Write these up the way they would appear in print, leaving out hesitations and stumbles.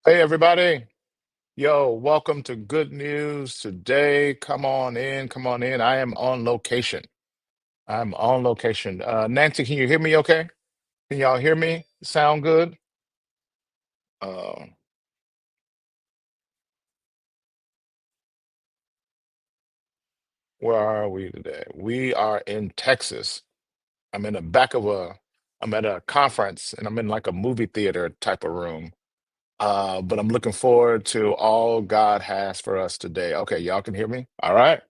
Hey, everybody. Yo, welcome to Good News Today. Come on in, come on in. I am on location. I'm on location. Nancy, can you hear me okay? Can y'all hear me? Sound good? Uh, where are we today? We are in Texas. I'm in the back of I'm at a conference and I'm in like a movie theater type of room. But I'm looking forward to all God has for us today. Okay, y'all can hear me? All right.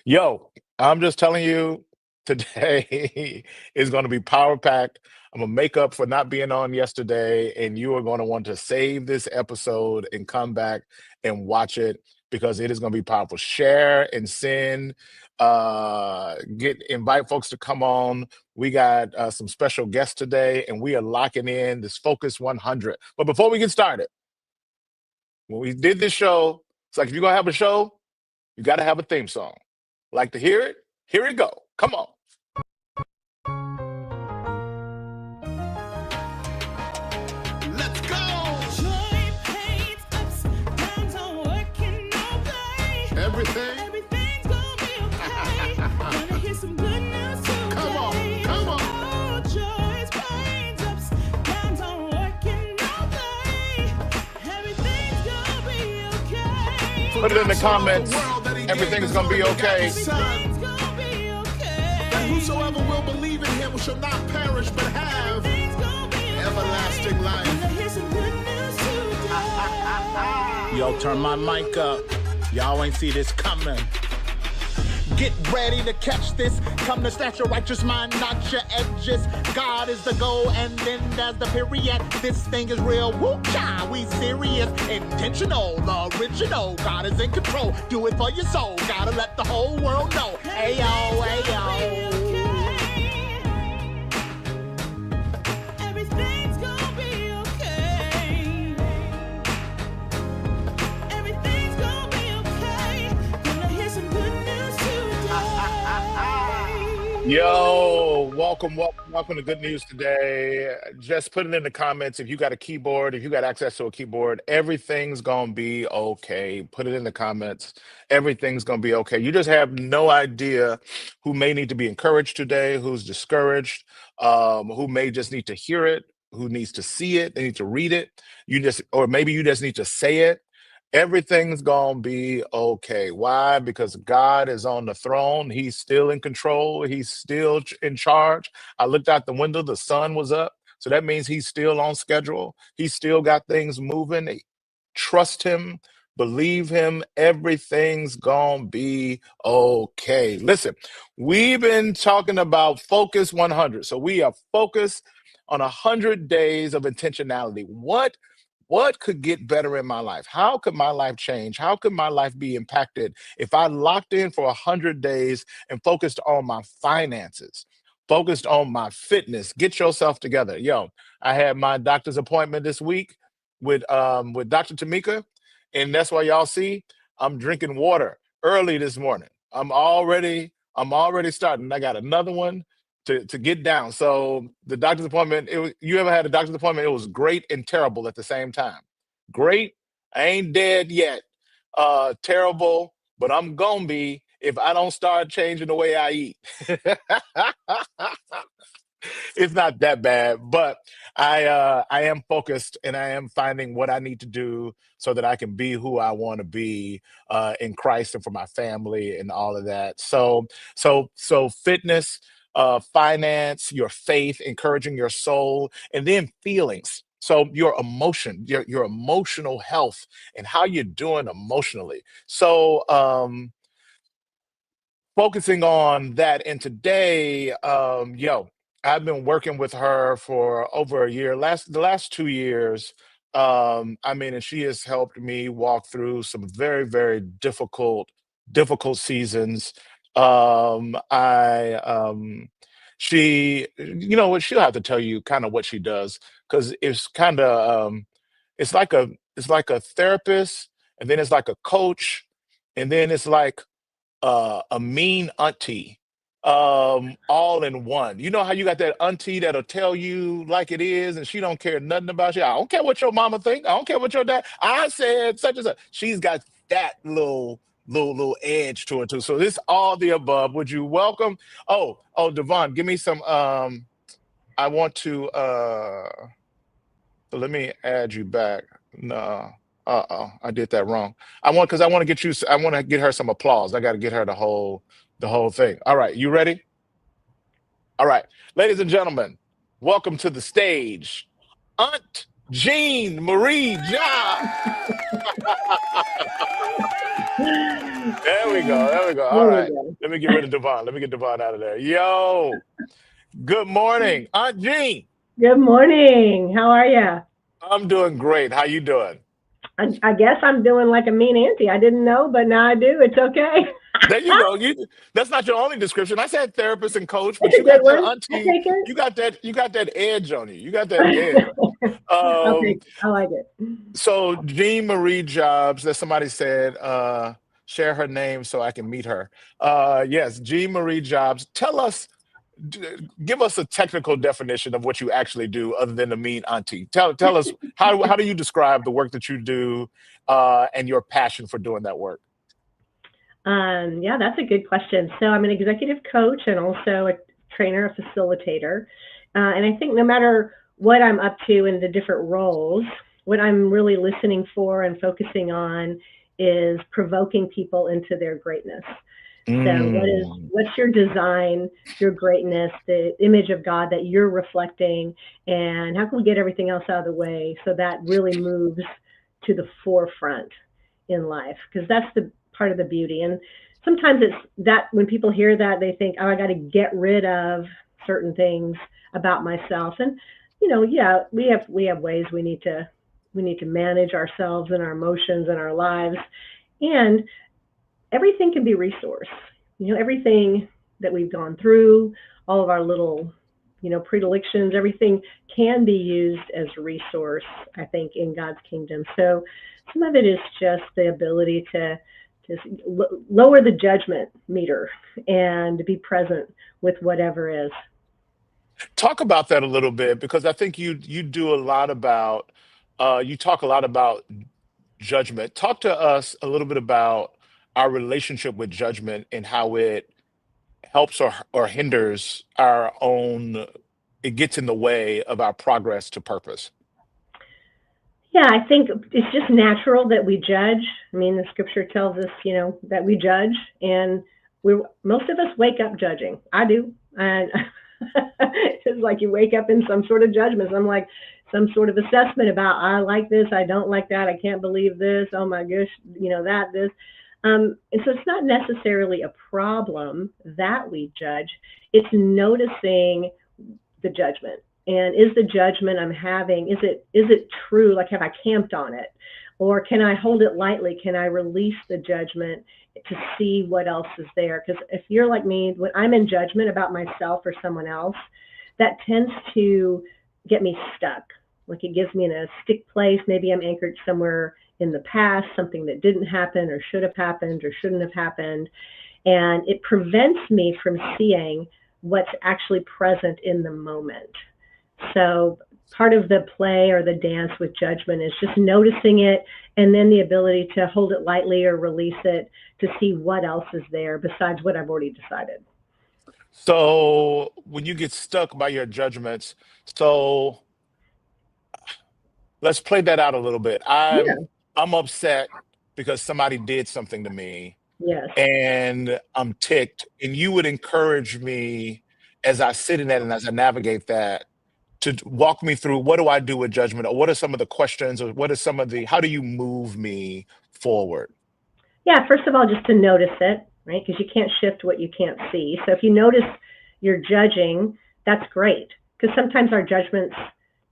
Yo, I'm just telling you, today is going to be power packed. I'm gonna make up for not being on yesterday, and you are going to want to save this episode and come back and watch it because it is going to be powerful. Share and send. Invite folks to come on. We got some special guests today, and we are locking in this Focus 100. But before we get started, when we did this show, it's like if you're gonna have a show, you got to have a theme song. Like to hear it? Here it go. Come on. Let's go! Joy pains, ups, downs are working all day. Everything. Everything's gonna be okay. Gonna hear some good news today. Come on. Come on. Oh, joys, pains, ups, downs are working all day. Everything's gonna be okay. Put it in the comments. Everything's Everything's gonna be okay. gonna be okay. And whosoever will believe in him shall not perish but have Everything's gonna be okay. everlasting life. Gonna hear some good news today. Yo, turn my mic up. Y'all ain't see this coming. Get ready to catch this. Come to snatch your righteous mind, not your edges. God is the goal, and then there's the period. This thing is real. Woo-cha, we serious, intentional, the original. God is in control. Do it for your soul. Gotta let the whole world know. Ayo, ayo. Everything's gonna be okay. Everything's gonna be okay. Gonna hear some good news today. Yo, welcome to Good News Today. Just put it in the comments if you got a keyboard, if you got access to a keyboard, everything's gonna be okay. Put it in the comments. Everything's gonna be okay. You just have no idea who may need to be encouraged today, who's discouraged, who may just need to hear it, who needs to see it, they need to read it. Or maybe you just need to say it. Everything's gonna be okay. Why? Because God is on the throne. He's still in control. He's still in charge. I looked out the window, the sun was up. So that means he's still on schedule. He's still got things moving. Trust him, believe him. Everything's gonna be okay. Listen, we've been talking about Focus 100. So we are focused on 100 days of intentionality. What could get better in my life? How could my life change? How could my life be impacted if I locked in for 100 days and focused on my finances, focused on my fitness? Get yourself together. Yo, I had my doctor's appointment this week with Dr. Tamika, and that's why y'all see I'm drinking water early this morning. I'm already starting. I got another one to get down. So the doctor's appointment, you ever had a doctor's appointment? It was great and terrible at the same time. Great, I ain't dead yet. Terrible, but I'm gonna be if I don't start changing the way I eat. It's not that bad, but I am focused and I am finding what I need to do so that I can be who I want to be in Christ and for my family and all of that. So fitness, finance, your faith, encouraging your soul, and then feelings. So your emotion, your emotional health, and how you're doing emotionally. So focusing on that. And today, I've been working with her for over a year. The last 2 years, and she has helped me walk through some very, very difficult seasons. I She, you know what, she'll have to tell you kind of what she does because it's like a therapist, and then it's like a coach, and then it's like a mean auntie, all in one. You know how you got that auntie that'll tell you like it is, and she don't care nothing about you. I don't care what your mama think. I don't care what your dad. I said such and such. She's got that little edge to it too. So this all the above. Would you welcome? Oh, Devon, give me some. I want to. Let me add you back. No. I did that wrong. I want to get you. I want to get her some applause. I got to get her the whole thing. All right, you ready? All right, ladies and gentlemen, welcome to the stage, Aunt Jean Marie Job. There we go. There we go. All There we right, go. let me get rid of Devon. Let me get Devon out of there. Yo, good morning, Aunt Jean. Good morning. How are you? I'm doing great. How you doing? I guess I'm doing like a mean auntie. I didn't know, but now I do. It's okay. There you go. That's not your only description. I said therapist and coach, but It's a you got good that one. I auntie. take it. You got that edge on you. You got that edge. I'll take it. I like it. So Jean Marie Jobs, that somebody said, share her name so I can meet her. Yes, Jean Marie Jobs. Tell us, give us a technical definition of what you actually do, other than the mean auntie. Tell us how do you describe the work that you do, and your passion for doing that work? Yeah, that's a good question. So I'm an executive coach and also a trainer, a facilitator. And I think no matter what I'm up to in the different roles, what I'm really listening for and focusing on is provoking people into their greatness. So what's your design, your greatness, the image of God that you're reflecting, and how can we get everything else out of the way so that really moves to the forefront in life? Because that's the part of the beauty. And sometimes it's that when people hear that, they think, oh, I got to get rid of certain things about myself. And yeah, we have ways we need to manage ourselves and our emotions and our lives. And everything can be resourced. Everything that we've gone through, all of our little, predilections, everything can be used as a resource, I think, in God's kingdom. So some of it is just the ability to lower the judgment meter and be present with whatever is. Talk about that a little bit, because I think you do a lot about you talk a lot about judgment. Talk to us a little bit about our relationship with judgment and how it helps or hinders our own. It gets in the way of our progress to purpose. Yeah, I think it's just natural that we judge. I mean, the scripture tells us, that we judge, and most of us wake up judging. I do. And it's like you wake up in some sort of judgment. I'm like some sort of assessment about, I like this, I don't like that, I can't believe this, oh my gosh, this. And so it's not necessarily a problem that we judge. It's noticing the judgment. And is the judgment I'm having, is it true? Like, have I camped on it? Or can I hold it lightly? Can I release the judgment to see what else is there? Because if you're like me, when I'm in judgment about myself or someone else, that tends to get me stuck. Like, it gives me in a stick place. Maybe I'm anchored somewhere in the past, something that didn't happen or should have happened or shouldn't have happened. And it prevents me from seeing what's actually present in the moment. So part of the play or the dance with judgment is just noticing it, and then the ability to hold it lightly or release it to see what else is there besides what I've already decided. So when you get stuck by your judgments, so let's play that out a little bit. Yeah. I'm upset because somebody did something to me, Yes. and I'm ticked, and you would encourage me as I sit in that and as I navigate that to walk me through, what do I do with judgment, or what are some of the questions, or what are some of the, how do you move me forward? Yeah, first of all, just to notice it, right? Because you can't shift what you can't see. So if you notice you're judging, that's great. Because sometimes our judgments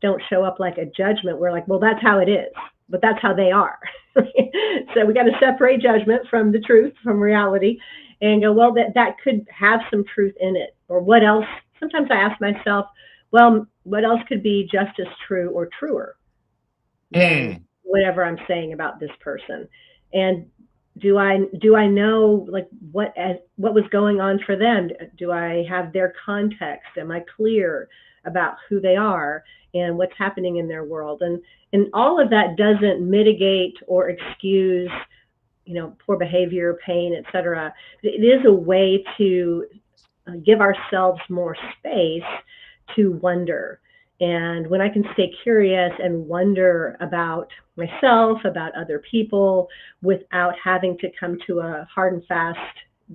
don't show up like a judgment. We're like, well, that's how it is, but that's how they are. So we got to separate judgment from the truth, from reality, and go, well, that could have some truth in it. Or what else? Sometimes I ask myself, well, what else could be just as true or truer than whatever I'm saying about this person? And do I know like what was going on for them? Do I have their context? Am I clear about who they are and what's happening in their world? And all of that doesn't mitigate or excuse, poor behavior, pain, etc. It is a way to give ourselves more space to wonder. And when I can stay curious and wonder about myself, about other people, without having to come to a hard and fast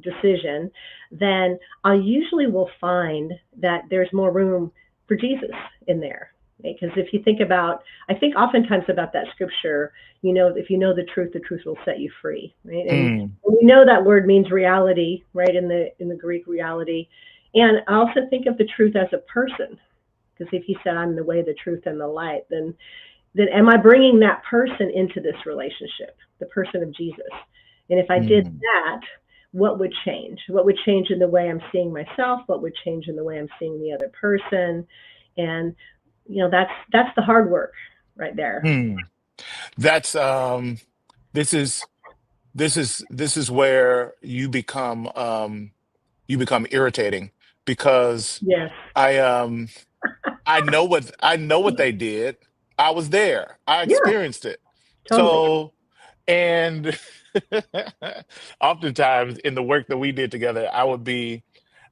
decision, then I usually will find that there's more room for Jesus in there. Because if you think about, I think oftentimes about that scripture, if you know the truth will set you free, right? And we know that word means reality, right? In the Greek, reality. And I also think of the truth as a person. Because if he said, I'm the way, the truth, and the light, then am I bringing that person into this relationship, the person of Jesus? And if I did that, what would change? What would change in the way I'm seeing myself? What would change in the way I'm seeing the other person? And, that's the hard work right there. That's this is where you become irritating, because Yes. I know what they did. I was there. I Yeah, experienced it. totally. So, and oftentimes in the work that we did together, I'd be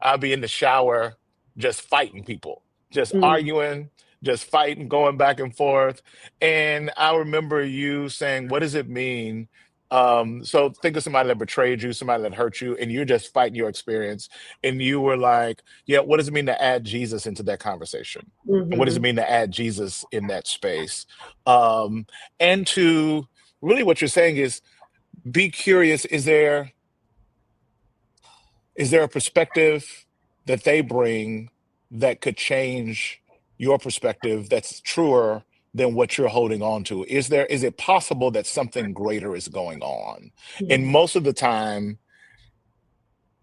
in the shower just fighting people, just arguing, just fighting, going back and forth. And I remember you saying, what does it mean? So think of somebody that betrayed you, somebody that hurt you, and you're just fighting your experience. And you were like, yeah, what does it mean to add Jesus into that conversation? And what does it mean to add Jesus in that space? And to really, what you're saying is, be curious. Is there a perspective that they bring that could change your perspective that's truer than what you're holding on to? Is it possible that something greater is going on? And most of the time,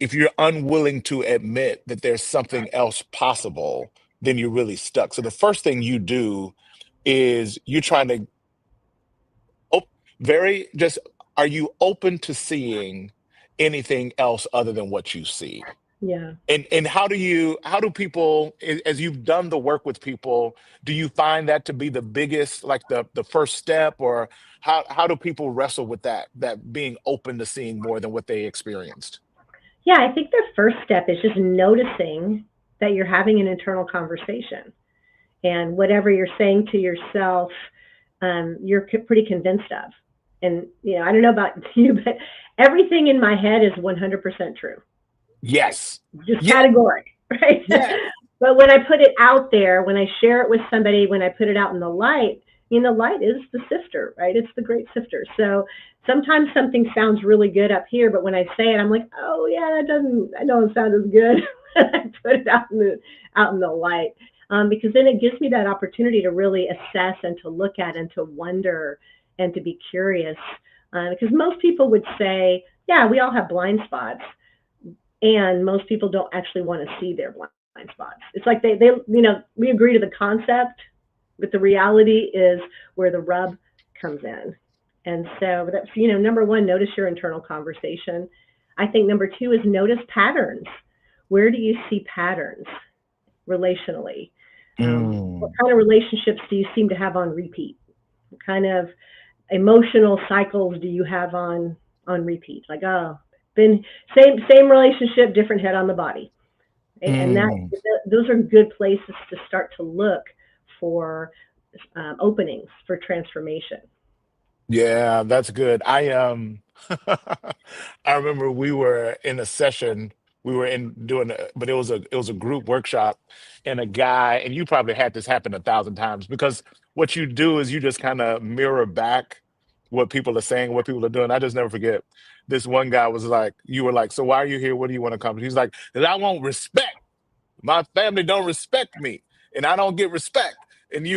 if you're unwilling to admit that there's something else possible, then you're really stuck. So the first thing you do is you're trying to are you open to seeing anything else other than what you see? Yeah. And how do people, as you've done the work with people, do you find that to be the biggest, like the first step, or how do people wrestle with that being open to seeing more than what they experienced? Yeah, I think the first step is just noticing that you're having an internal conversation, and whatever you're saying to yourself, you're pretty convinced of. And, I don't know about you, but everything in my head is 100% true. Yes. Just categoric, right? Yeah. But when I put it out there, when I share it with somebody, when I put it out in the light, the light is the sifter, right? It's the great sifter. So sometimes something sounds really good up here, but when I say it, I'm like, oh yeah, that don't sound as good. I put it out in the light, because then it gives me that opportunity to really assess and to look at and to wonder and to be curious. Because most people would say, yeah, we all have blind spots. And most people don't actually want to see their blind spots. It's like they we agree to the concept, but the reality is where the rub comes in. And so that's, number one, notice your internal conversation. I think number two is notice patterns. Where do you see patterns relationally? What kind of relationships do you seem to have on repeat? What kind of emotional cycles do you have on repeat? Like, been same relationship, different head on the body. And those are good places to start to look for openings for transformation. Yeah, that's good. I remember we were in a session, we were in doing but it was a group workshop, and a guy, and you probably had this happen 1,000 times, because what you do is you just kind of mirror back what people are saying, what people are doing. I just never forget. This one guy was like, you were like, so why are you here? What do you want to accomplish? He's like, because I want respect. My family don't respect me, and I don't get respect. And he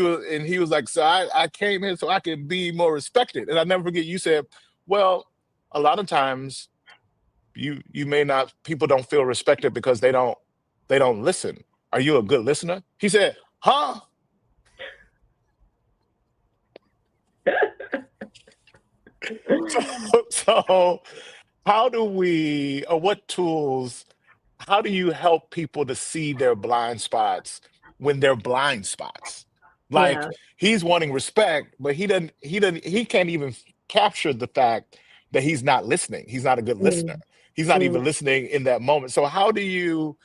was like, so I came here so I can be more respected. And I never forget, you said, well, a lot of times you may not, people don't feel respected because they don't listen. Are you a good listener? He said, huh? So how do we, or what tools, how do you help people to see their blind spots when they're blind spots? Like Yeah. he's wanting respect, but he can't even capture the fact that he's not listening. He's not a good listener. Mm, He's not mm. even listening in that moment. So how do you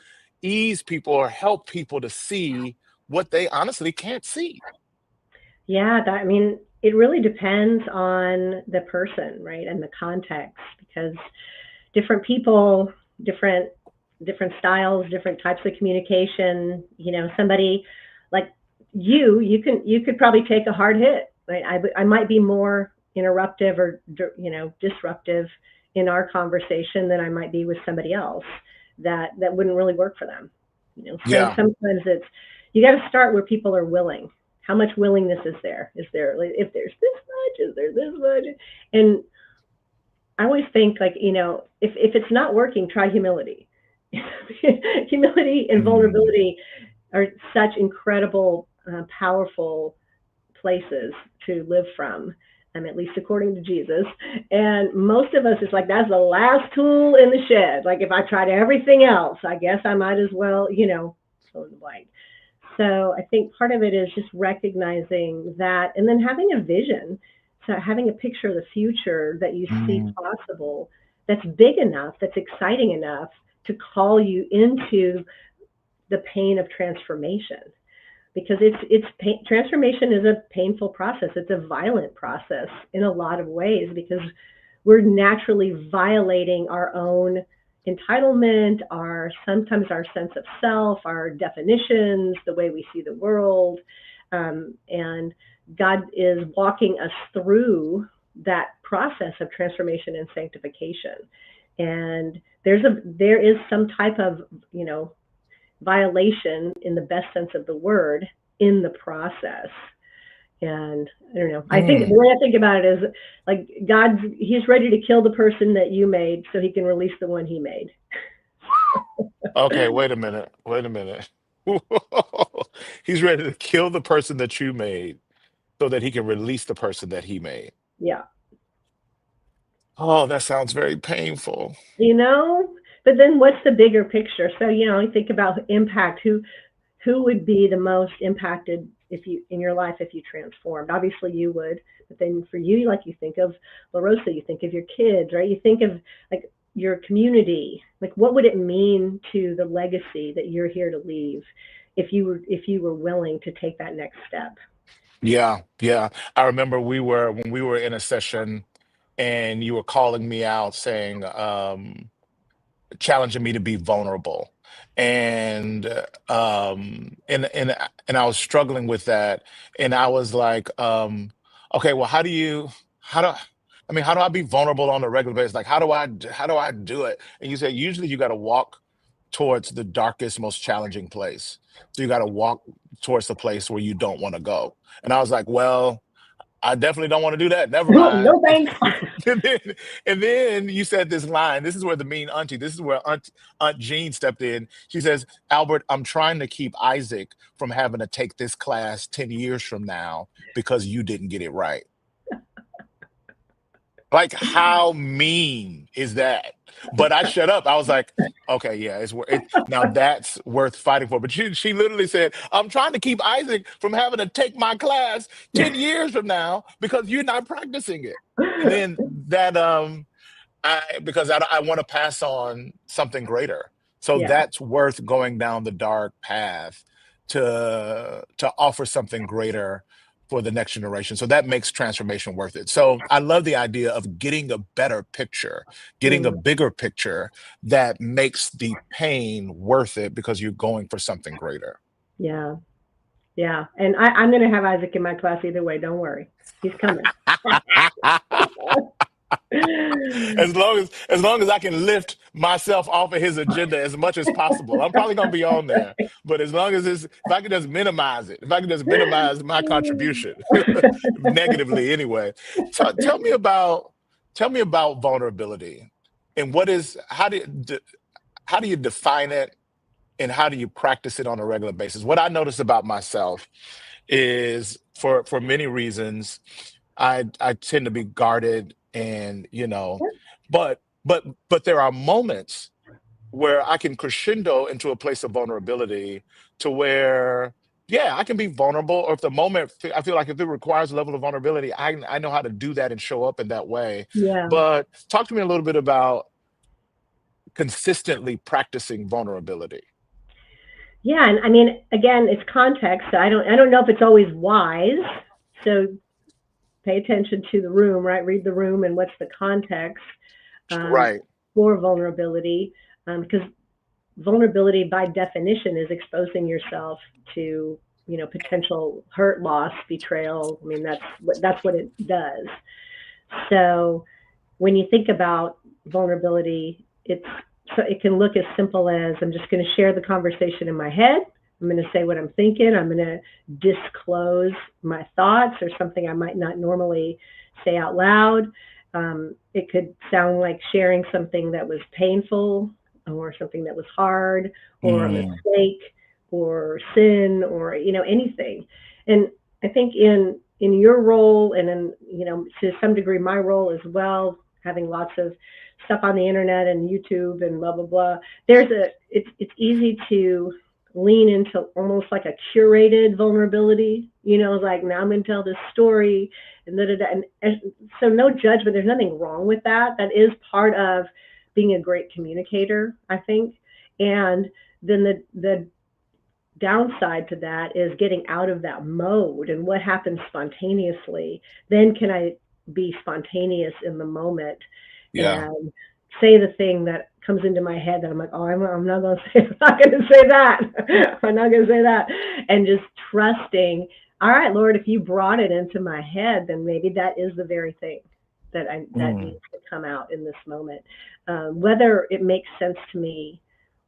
ease people or help people to see what they honestly can't see? Yeah, I mean, it really depends on the person, right, and the context, because different people, different different styles, different types of communication. Somebody like you could probably take a hard hit, right? I might be more interruptive or disruptive in our conversation than I might be with somebody else. That wouldn't really work for them. So Yeah. sometimes it's you got to start where people are willing. How much willingness is there? Is there, like, if there's this much, is there this much? And I always think, like, if it's not working, try humility. Humility and Mm. vulnerability are such incredible, powerful places to live from, at least according to Jesus. And most of us, it's like that's the last tool in the shed. Like, if I tried everything else, I guess I might as well, fill in the blank. So I think part of it is just recognizing that, and then having a vision. So having a picture of the future that you see Mm. possible, that's big enough, that's exciting enough to call you into the pain of transformation. Because transformation is a painful process. It's a violent process in a lot of ways, because we're naturally violating our own entitlement, sometimes our sense of self, our definitions, the way we see the world. And God is walking us through that process of transformation and sanctification. And there is some type of, violation in the best sense of the word in the process. And I don't know. I think the Mm. way I think about it is, like, he's ready to kill the person that you made so he can release the one he made. Okay, wait a minute. Wait a minute. He's ready to kill the person that you made so that he can release the person that he made. Yeah. Oh, that sounds very painful. You know, but then what's the bigger picture? So, you think about impact. Who would be the most impacted in your life if you transformed? Obviously you would, but then for you, like, you think of La Rosa, you think of your kids, right? You think of, like, your community. Like, what would it mean to the legacy that you're here to leave if you were willing to take that next step? Yeah, yeah. I remember when we were in a session and you were calling me out saying, challenging me to be vulnerable. And and I was struggling with that. And I was like, okay, well, how do how do I be vulnerable on a regular basis? Like how do I do it? And you said usually you got to walk towards the darkest, most challenging place. So you got to walk towards the place where you don't want to go. And I was like, well, I definitely don't want to do that. Never mind. No thanks. And then, and then you said this line. This is where the mean auntie. This is where Aunt Jean stepped in. She says, "Albert, I'm trying to keep Isaac from having to take this class 10 years from now because you didn't get it right." Like, how mean is that? But I shut up. I was like, okay, yeah, now that's worth fighting for. But she literally said, I'm trying to keep Isaac from having to take my class 10 years from now because you're not practicing it. And then that because I want to pass on something greater. So Yeah. that's worth going down the dark path to offer something greater for the next generation. So that makes transformation worth it. So I love the idea of getting a better picture, getting a Mm, bigger picture that makes the pain worth it because you're going for something greater. yeah. Yeah. And I'm going to have Isaac in my class either way. Don't worry. He's coming. As long as I can lift myself off of his agenda as much as possible, I'm probably gonna be on there. But as long as if I can just minimize it, if I can just minimize my contribution negatively anyway. So tell me about vulnerability and how do you define it and how do you practice it on a regular basis? What I notice about myself is for many reasons I tend to be guarded, and Yeah. but there are moments where I can crescendo into a place of vulnerability to where, yeah, I can be vulnerable. Or if the moment, I feel like if it requires a level of vulnerability, I know how to do that and show up in that way. Yeah. But talk to me a little bit about consistently practicing vulnerability. Yeah, and I mean, again, it's context. So I don't know if it's always wise. So pay attention to the room, right? Read the room and what's the context um, Right. for vulnerability, because vulnerability by definition is exposing yourself to potential hurt, loss, betrayal. I mean, that's what it does. So when you think about vulnerability, it can look as simple as I'm just going to share the conversation in my head. I'm going to say what I'm thinking. I'm going to disclose my thoughts or something I might not normally say out loud. It could sound like sharing something that was painful or something that was hard or a Mm, mistake or sin or anything. And I think in your role and in to some degree my role as well, having lots of stuff on the internet and YouTube and blah blah blah. It's easy to lean into almost like a curated vulnerability. Like now I'm going to tell this story and da, da, da. And so no judgment. There's nothing wrong with that. That is part of being a great communicator, I think. And then the downside to that is getting out of that mode and what happens spontaneously. Then can I be spontaneous in the moment yeah. and say the thing that comes into my head that I'm like, oh, I'm not going to say, I'm not going to say that. I'm not going to say that. And just trusting, all right, Lord, if you brought it into my head, then maybe that is the very thing that Mm, needs to come out in this moment, whether it makes sense to me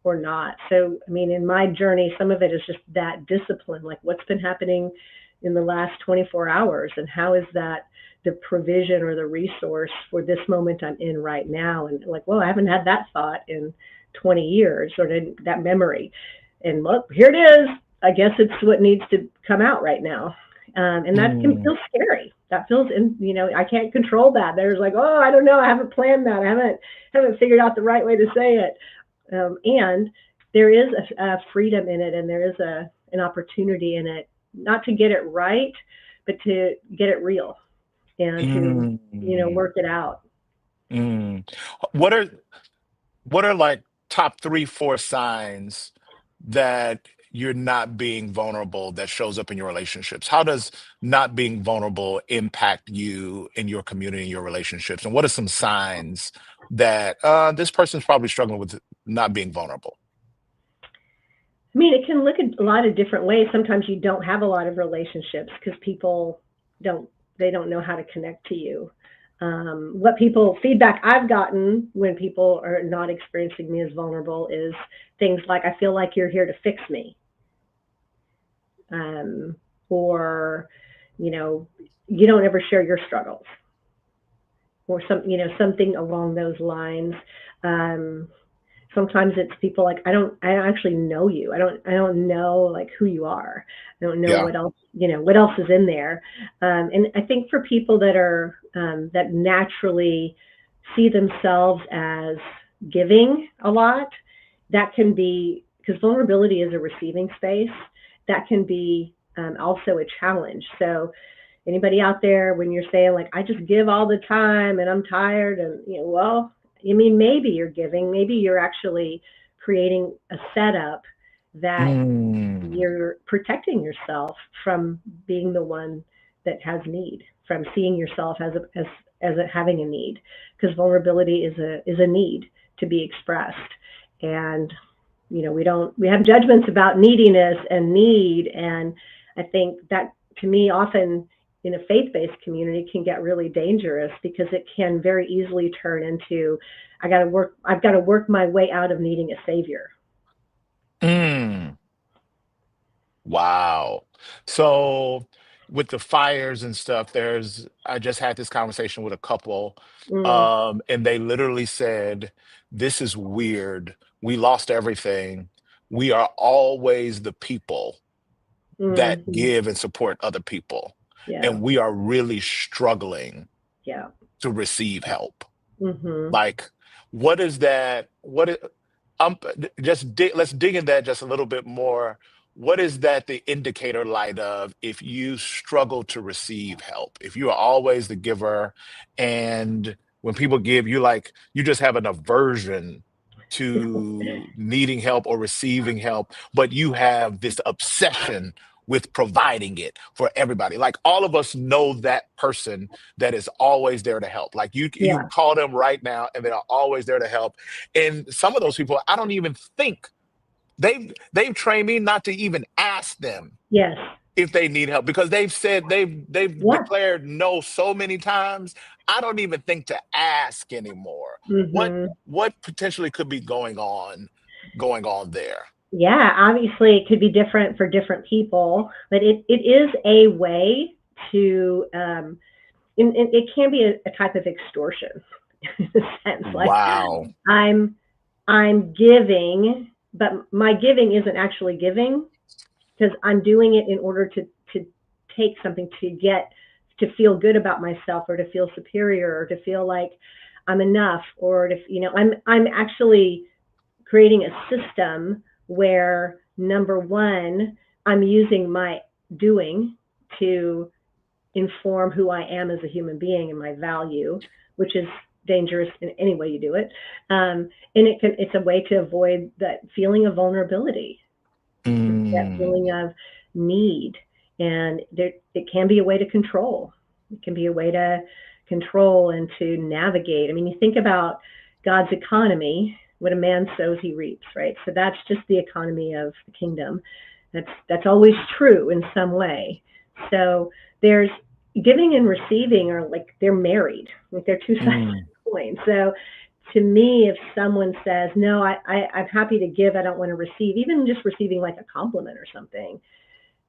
or not. So, I mean, in my journey, some of it is just that discipline, like what's been happening in the last 24 hours and how is that the provision or the resource for this moment I'm in right now. And like, well, I haven't had that thought in 20 years or that memory. And look, here it is. I guess it's what needs to come out right now. And that can mm, feel scary. That feels, I can't control that. There's like, oh, I don't know. I haven't planned that. I haven't figured out the right way to say it. And there is a freedom in it, and there is an opportunity in it, not to get it right, but to get it real and to mm, work it out. mm. What are what are like top three, four signs that you're not being vulnerable that shows up in your relationships? How does not being vulnerable impact you in your community and your relationships? And what are some signs that this person's probably struggling with not being vulnerable? I mean, it can look a lot of different ways. Sometimes you don't have a lot of relationships because people don't they don't know how to connect to you. What people feedback I've gotten when people are not experiencing me as vulnerable is things like, I feel like you're here to fix me, um, or you know you don't ever share your struggles, or something along those lines. Um, Sometimes it's people like, I don't actually know you. I don't know like who you are. I don't know Yeah. what else is in there. And I think for people that naturally see themselves as giving a lot, that can be, because vulnerability is a receiving space, that can be also a challenge. So anybody out there, when you're saying like, I just give all the time and I'm tired, and well, I mean, maybe you're giving, maybe you're actually creating a setup that Mm, you're protecting yourself from being the one that has need, from seeing yourself as having a need, because vulnerability is a need to be expressed. And we have judgments about neediness and need, and I think that, to me, often in a faith-based community can get really dangerous because it can very easily turn into, I've got to work my way out of needing a savior. mm. Wow. So with the fires and stuff, I just had this conversation with a couple, Mm, and they literally said, "This is weird. We lost everything. We are always the people that mm, give and support other people." Yeah. and we are really struggling Yeah. to receive help. Hmm. Like, what is that? What is, let's dig in that just a little bit more. What is that the indicator light of if you struggle to receive help? If you are always the giver, and when people give you, like, you just have an aversion to needing help or receiving help, but you have this obsession with providing it for everybody. Like, all of us know that person that is always there to help. Like, you Yeah. can call them right now and they are always there to help. And some of those people, I don't even think they've trained me not to even ask them Yes. if they need help, because they've said they've Yeah. declared no so many times. I don't even think to ask anymore. What Hmm. what potentially could be going on there? Yeah, obviously it could be different for different people, but it is a way to, and it can be a type of extortion in a sense. Like, Wow. I'm I'm giving, but my giving isn't actually giving because I'm doing it in order to take something, to feel good about myself, or to feel superior, or to feel like I'm enough, or to, I'm actually creating a system where, number one, I'm using my doing to inform who I am as a human being and my value, which is dangerous in any way you do it. And it's a way to avoid that feeling of vulnerability, that feeling Mm, of need. And it can be a way to control. It can be a way to control and to navigate. I mean, you think about God's economy, what a man sows, he reaps, right? So that's just the economy of the kingdom. That's always true in some way. So there's giving and receiving are like they're married, like they're two sides of mm. the coin. So to me, if someone says, no, I'm happy to give, I don't want to receive, even just receiving like a compliment or something,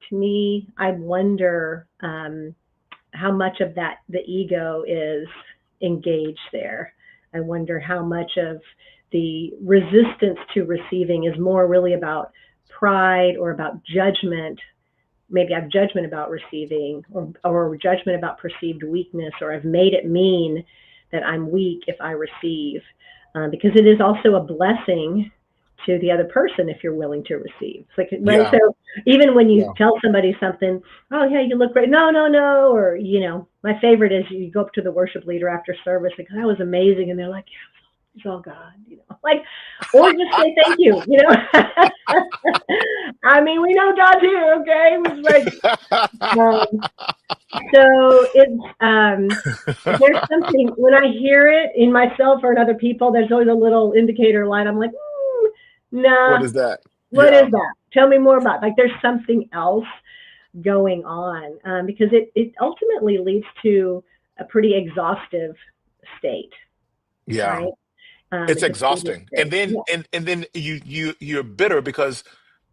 to me, I wonder how much of that the ego is engaged there. I wonder how much of the resistance to receiving is more really about pride or about judgment. Maybe I've judgment about receiving, or judgment about perceived weakness, or I've made it mean that I'm weak if I receive, because it is also a blessing to the other person if you're willing to receive. It's like, right? Yeah, So even when you yeah. tell somebody something, oh yeah, you look great. No, no, no. Or, my favorite is you go up to the worship leader after service and go, that was amazing. And they're like, yeah, it's all God, like, or just say thank you. I mean, we know God's here, okay? It's like, um, so there's something, when I hear it in myself or in other people, there's always a little indicator light. I'm like, What nah, is that? what Yeah. is that? Tell me more about it. Like, there's something else going on, because it ultimately leads to a pretty exhaustive state, Yeah. right? It's A depleted exhausting. And state. then Yeah, and then you're bitter because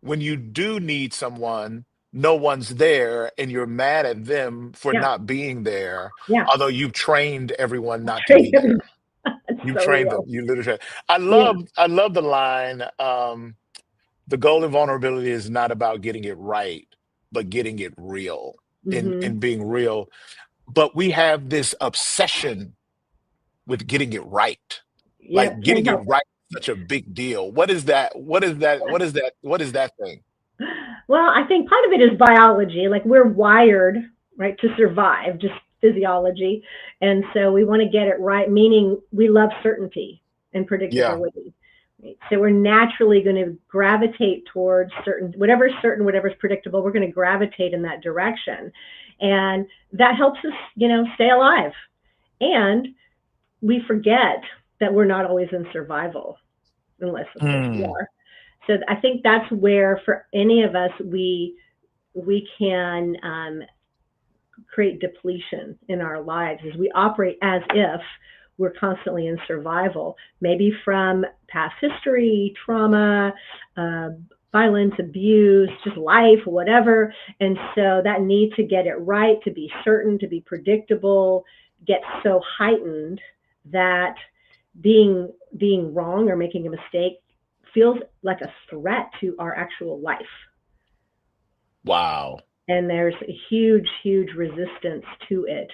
when you do need someone, no one's there, and you're mad at them for yeah, not being there, yeah. although you've trained everyone not to Train be everybody. there. It's You've so trained them. real. You literally. Yeah. I love the line. The goal in vulnerability is not about getting it right, but getting it real, Hmm. and being real. But we have this obsession with getting it right. Yeah, Like, can't getting it help right is such a big deal. What is that? What is that? What is that? What is that thing? Well, I think part of it is biology. Like, we're wired, right, to survive, just physiology. And so we want to get it right, meaning we love certainty and Yeah. predictability. Right? So we're naturally going to gravitate towards whatever's certain, whatever's predictable, we're going to gravitate in that direction. And that helps us, stay alive. And we forget that we're not always in survival, unless, of course, we Hmm. are. So I think that's where, for any of us, we can create depletion in our lives as we operate as if we're constantly in survival, maybe from past history, trauma, uh, violence, abuse, just life, whatever. And so that need to get it right, to be certain, to be predictable, gets so heightened that being wrong or making a mistake feels like a threat to our actual life. Wow. and there's a huge, huge resistance to it.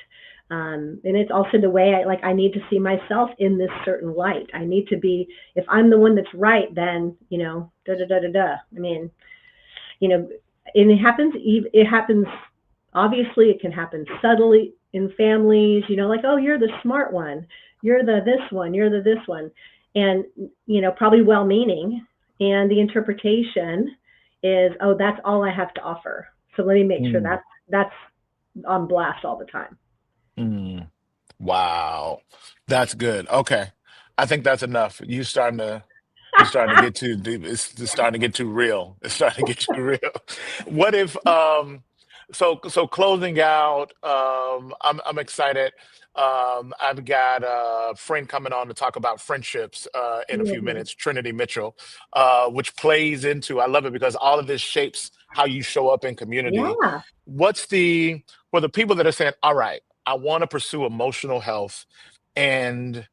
And it's also the way I need to see myself in this certain light. I need to be, if I'm the one that's right, then, da da da da da. I mean, and it happens, obviously it can happen subtly in families, like, oh, you're the smart one, you're the this one, you're the this one. And, probably well-meaning. And the interpretation is, oh, that's all I have to offer. So let me make sure that's on blast all the time. Mm. Wow. That's good. Okay. I think that's enough. You're starting to get too deep. It's starting to get too real. It's starting to get too real. What if so closing out, I'm excited. I've got a friend coming on to talk about friendships in a few Mhm. minutes, Trinity Mitchell, which plays into, I love it because all of this shapes how you show up in community. Yeah. For the people that are saying, all right, I want to pursue emotional health, and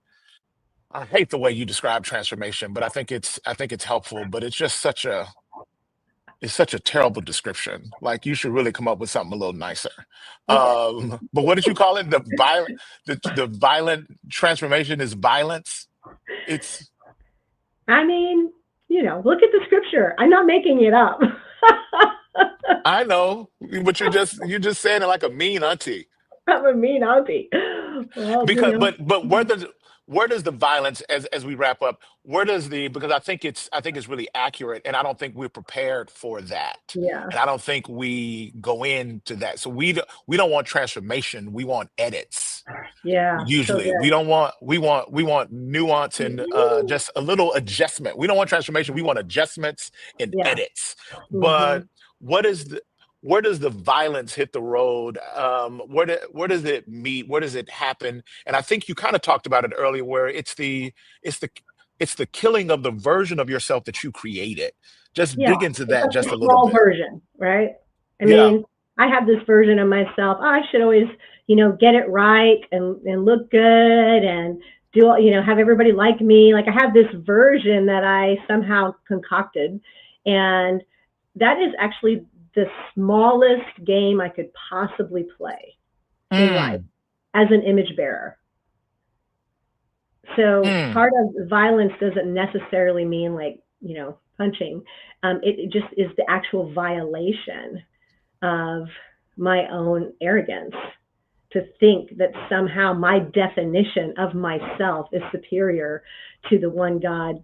I hate the way you describe transformation, but I think it's helpful, but it's such a terrible description. Like, you should really come up with something a little nicer. Okay. But what did you call it? The violent transformation is violence. It's I mean, look at the scripture. I'm not making it up. I know, but you're just saying it like a mean auntie. I'm a mean auntie. Well, Because but where does the violence, as we wrap up, because I think it's really accurate, and I don't think we're prepared for that, yeah, and I don't think we go into that. So we don't want transformation, we want edits. yeah, so Usually we want nuance and good. just a little adjustment. We don't want transformation, we want adjustments and Yeah. edits. Hmm. But what is the where does the violence hit the road? Where does it meet? Where does it happen? And I think you kind of talked about it earlier, where it's the it's the killing of the version of yourself that you created. Just Yeah, dig into it's that like just the a little small bit. version, right? I Yeah. mean, I have this version of myself. Oh, I should always, get it right and look good and do all, have everybody like me. Like I have this version that I somehow concocted, and that is actually the smallest game I could possibly play in life Mm, as an image bearer. So mm, part of violence doesn't necessarily mean like, punching. It just is the actual violation of my own arrogance to think that somehow my definition of myself is superior to the one God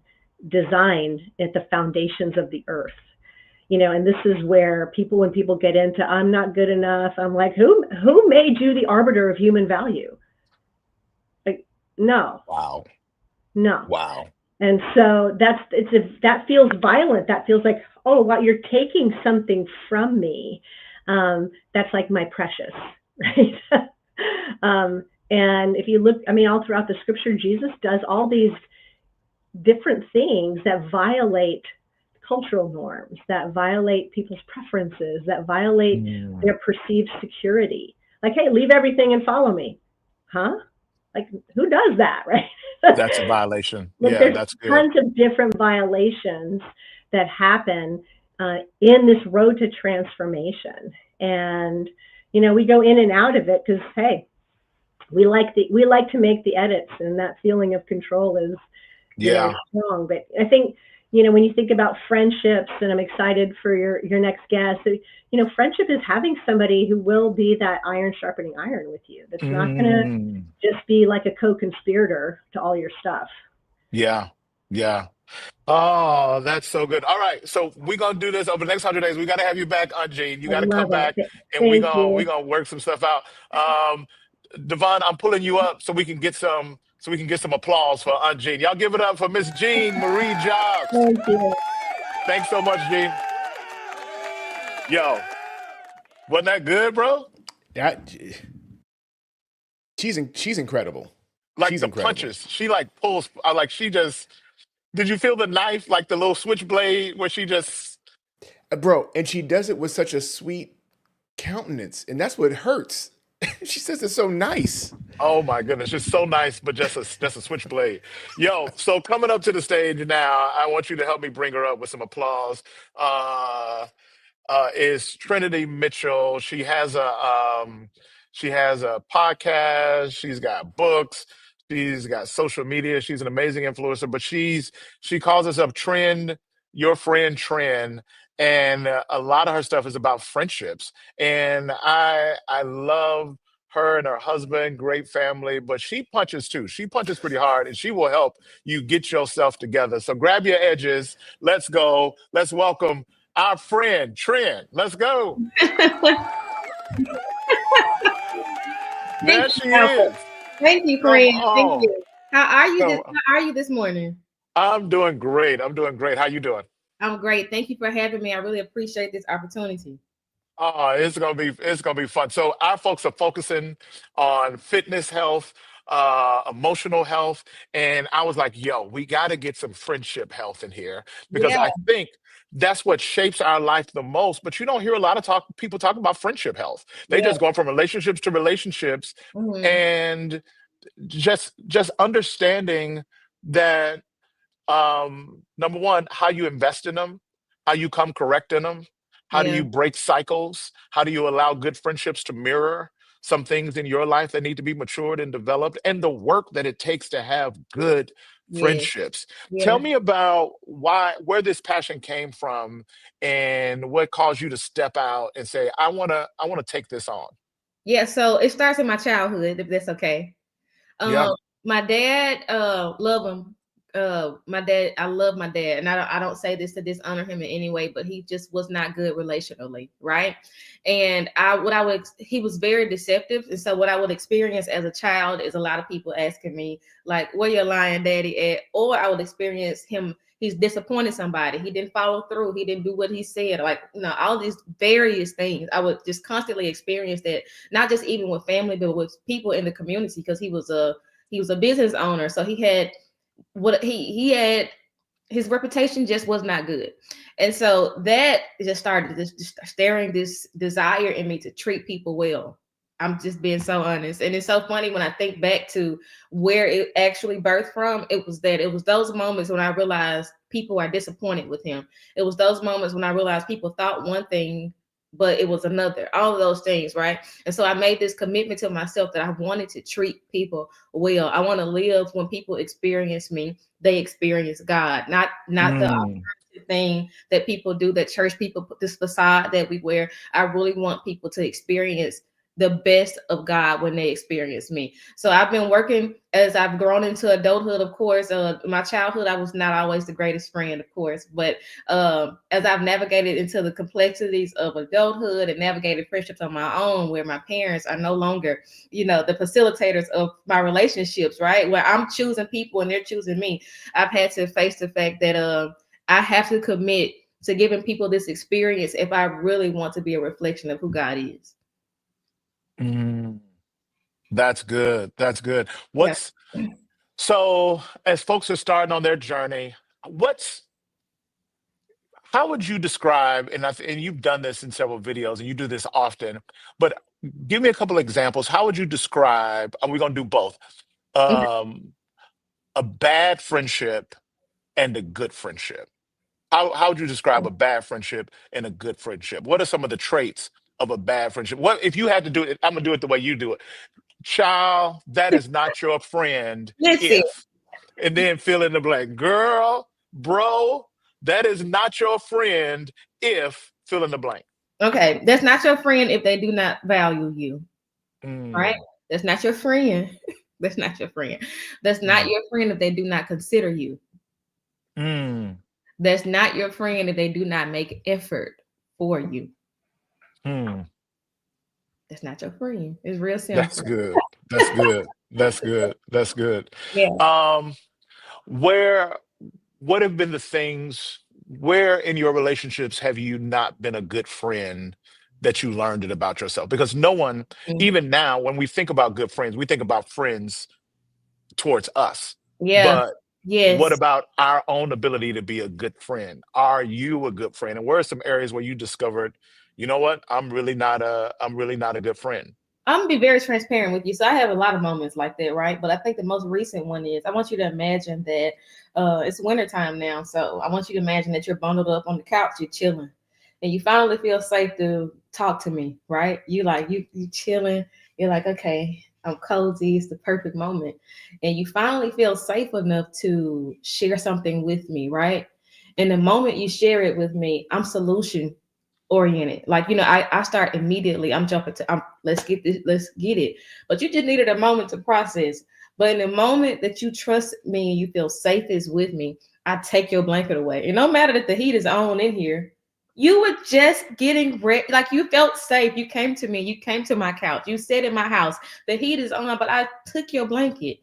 designed at the foundations of the earth. And this is where when people get into, I'm not good enough, I'm like, who made you the arbiter of human value? Like, no, wow. no. Wow. And so that feels violent. That feels like, oh, well, you're taking something from me. That's like my precious, right? And if you look, I mean, all throughout the scripture, Jesus does all these different things that violate cultural norms, that violate people's preferences, that violate Mm, their perceived security. Like, hey, leave everything and follow me. Huh? Like, who does that, right? that's a violation. Like Yeah, there's that's good. tons of different violations that happen in this road to transformation, and we go in and out of it because hey, we like to make the edits, and that feeling of control is Yeah. strong. But I think when you think about friendships, and I'm excited for your next guest. Friendship is having somebody who will be that iron sharpening iron with you. That's not going to Mm, just be like a co-conspirator to all your stuff. yeah. Yeah. Oh, that's so good. All right. So we're gonna do this over the next 100 days. We gotta have you back, Aunt Jane. You I gotta come love back, it. and we're Thank gonna we you. gonna work some stuff out. Devon, I'm pulling you up so we can get some applause for Aunt Jane. Y'all give it up for Miss Jean Marie Jobs. Thank you. Thanks so much, Jean. Yo, wasn't that good, bro? That she's incredible. Like She's the incredible. punches. She like pulls like she just did you feel the knife, like the little switchblade where she just Bro, and she does it with such a sweet countenance, and that's what hurts. She says it's so nice. oh my goodness, just so nice, but just a switchblade. Yo, so coming up to the stage now, I want you to help me bring her up with some applause. Uh is Trinity Mitchell. She has a podcast. She's got books. She's got social media. She's an amazing influencer. But she calls herself Trend, your friend Trend, and a lot of her stuff is about friendships. And I love her and her husband, great family. But she punches too. She punches pretty hard, and she will help you get yourself together. So grab your edges. Let's go. Let's welcome our friend Trend. Let's go. There Thank she you, Alfred. is. Thank you, Come friend. Thank on. you. How are you Come this on. how are you this morning? I'm doing great. I'm doing great. How you doing? I'm great. Thank you for having me. I really appreciate this opportunity. Oh, it's gonna be fun. So our folks are focusing on fitness health, emotional health, and I was like, yo, we got to get some friendship health in here because Yeah, I think that's what shapes our life the most. But you don't hear a lot of people talking about friendship health. They yeah. just go from relationships to relationships, Mhm. and just understanding that number one, how you invest in them, how you come correct in them, how do Yeah, you break cycles, how do you allow good friendships to mirror some things in your life that need to be matured and developed, and the work that it takes to have good yeah, friendships. Tell yeah. me about where this passion came from and what caused you to step out and say, I want to take this on. Yeah, so it starts in my childhood, if that's okay. Yeah. Um, my dad, love him. My dad, I love my dad, and I don't say this to dishonor him in any way, but he just was not good relationally, right? And he was very deceptive, and so what I would experience as a child is a lot of people asking me like, "Where your lying daddy at?" Or I would experience him. He's disappointed somebody. He didn't follow through. He didn't do what he said. Like, all these various things. I would just constantly experience that, not just even with family, but with people in the community, because he was a business owner, so he had his reputation just was not good, and so that just started this just staring this desire in me to treat people well. I'm just being so honest, and it's so funny when I think back to where it actually birthed from. It was those moments when I realized people are disappointed with him. It was those moments when I realized people thought one thing but it was another, all of those things, right? And so I made this commitment to myself that I wanted to treat people well. I want to live when people experience me, they experience God, not the Mm. thing that people do, that church people put this facade that we wear. I really want people to experience the best of God when they experience me. So I've been working as I've grown into adulthood, of course. My childhood, I was not always the greatest friend, of course, but as I've navigated into the complexities of adulthood and navigated friendships on my own, where my parents are no longer, the facilitators of my relationships, right? Where I'm choosing people and they're choosing me. I've had to face the fact that I have to commit to giving people this experience if I really want to be a reflection of who God is. Mm. That's good. That's good. Yeah. What's So, as folks are starting on their journey, what's how would you describe, and you've done this in several videos and you do this often, but give me a couple examples. How would you describe, are we going to do both? Um, a bad friendship and a good friendship. How would you describe a bad friendship and a good friendship? What are some of the traits of a bad friendship? What if you had to do it? I'm gonna do it the way you do it. Child, that is not your friend Listen, if, and then fill in the blank. Girl, bro, that is not your friend if fill in the blank. okay, that's not your friend if they do not value you, right? Mm, That's not your friend. That's not your friend. That's not mm, your friend if they do not consider you. mm, That's not your friend if they do not make effort for you. mm. That's not your friend. It's real That's simple. good. That's good. That's good. That's good. Yeah. Um, where what have been the things where in your relationships have you not been a good friend that you learned it about yourself? Because no one, Mm. even now, when we think about good friends, we think about friends towards us. Yeah. But what Yes. about our own ability to be a good friend? Are you a good friend? And where are some areas where you discovered, you know what, I'm really not a good friend? I'm gonna be very transparent with you. So I have a lot of moments like that, right? But I think the most recent one is I want you to imagine that it's wintertime now. So I want you to imagine that you're bundled up on the couch, you're chilling. and you finally feel safe to talk to me, right? You chilling, you're like, okay, I'm cozy, it's the perfect moment. And you finally feel safe enough to share something with me, right? And the moment you share it with me, I'm solution oriented. Like, I start immediately, I'm jumping to let's get this, let's get it. But you just needed a moment to process. But in the moment that you trust me and you feel safe is with me, I take your blanket away. And no matter that the heat is on in here, you were just getting ready, like you felt safe. You came to me, you came to my couch, you sat in my house. The heat is on, but I took your blanket.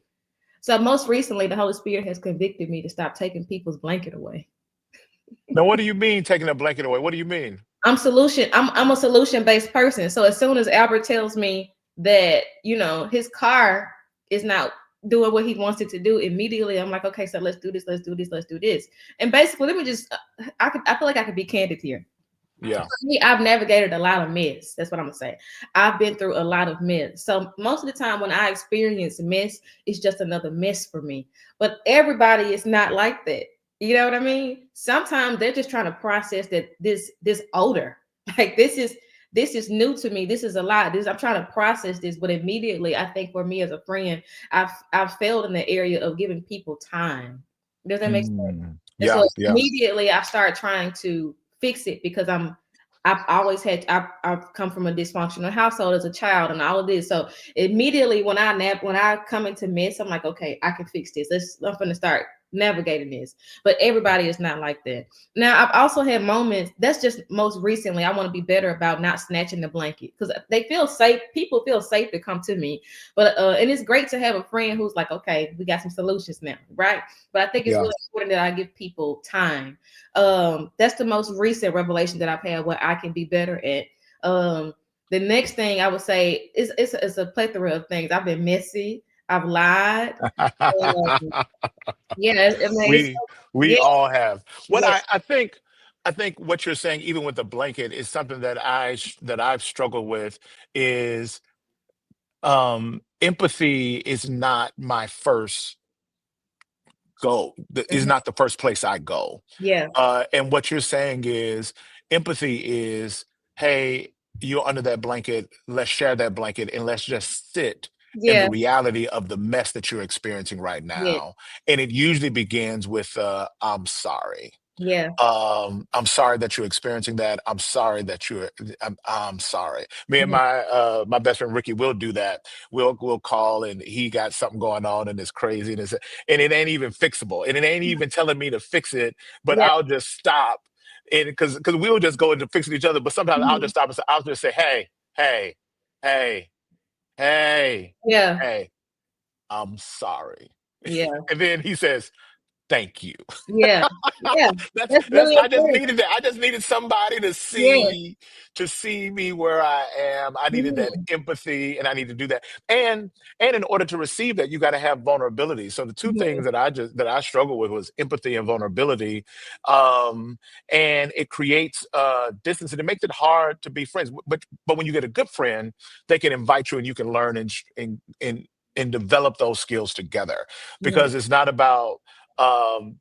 So most recently, the Holy Spirit has convicted me to stop taking people's blanket away. Now, what do you mean taking a blanket away? What do you mean? I'm a solution-based person. So as soon as Albert tells me that, his car is not doing what he wants it to do, immediately I'm like, okay, so let's do this, let's do this, let's do this. And basically, let me just, I feel like I could be candid here. Yeah. For me, I've navigated a lot of mess. That's what I'm gonna say. I've been through a lot of mess. So most of the time when I experience mess, it's just another mess for me. But everybody is not like that. You know what I mean? Sometimes they're just trying to process that this older. Like this is new to me. This is a lot. I'm trying to process this, but immediately I think for me as a friend, I've failed in the area of giving people time. Does that make sense? And Yeah. so Yeah. immediately I start trying to fix it because I've come from a dysfunctional household as a child and all of this. So immediately when I come into mess, I'm like, okay, I can fix this. I'm gonna start navigating this. But everybody is not like that. Now I've also had moments, that's just most recently, I want to be better about not snatching the blanket because they feel safe. People feel safe to come to me. But and it's great to have a friend who's like, okay, we got some solutions now, right? But I think it's really important that I give people time. That's the most recent revelation that I've had where I can be better at. The next thing I would say is it's a plethora of things. I've been messy. I've lied. Yeah, I mean, we yeah, all have. What yeah, I think what you're saying, even with the blanket, is something that I've struggled with. Is empathy is not my first go. Is mhm, not the first place I go. yeah, And what you're saying is empathy is, hey, you're under that blanket. Let's share that blanket and let's just sit in the yeah, reality of the mess that you're experiencing right yeah, now. And it usually begins with, I'm sorry. yeah, I'm sorry that you're experiencing that. I'm sorry that I'm sorry. Me and mhm, my best friend Ricky will do that. We'll call and he got something going on and it's crazy and it ain't even fixable. And it ain't even telling me to fix it, but yeah, I'll just stop. And because we'll just go into fixing each other, but sometimes I'll mhm, just stop and I'll just say, hey, hey, hey, hey, yeah, hey, I'm sorry. yeah, And then he says, thank you. yeah, yeah. That's That's really I just important. needed that. I just needed somebody Yeah, to see me where I am. I needed that mhm, empathy and I need to do that. And in order to receive that, you got to have vulnerability. So the two mhm, things that I struggle with was empathy and vulnerability. Um and it creates distance and it makes it hard to be friends. But when you get a good friend, they can invite you and you can learn and develop those skills together yeah, because it's not about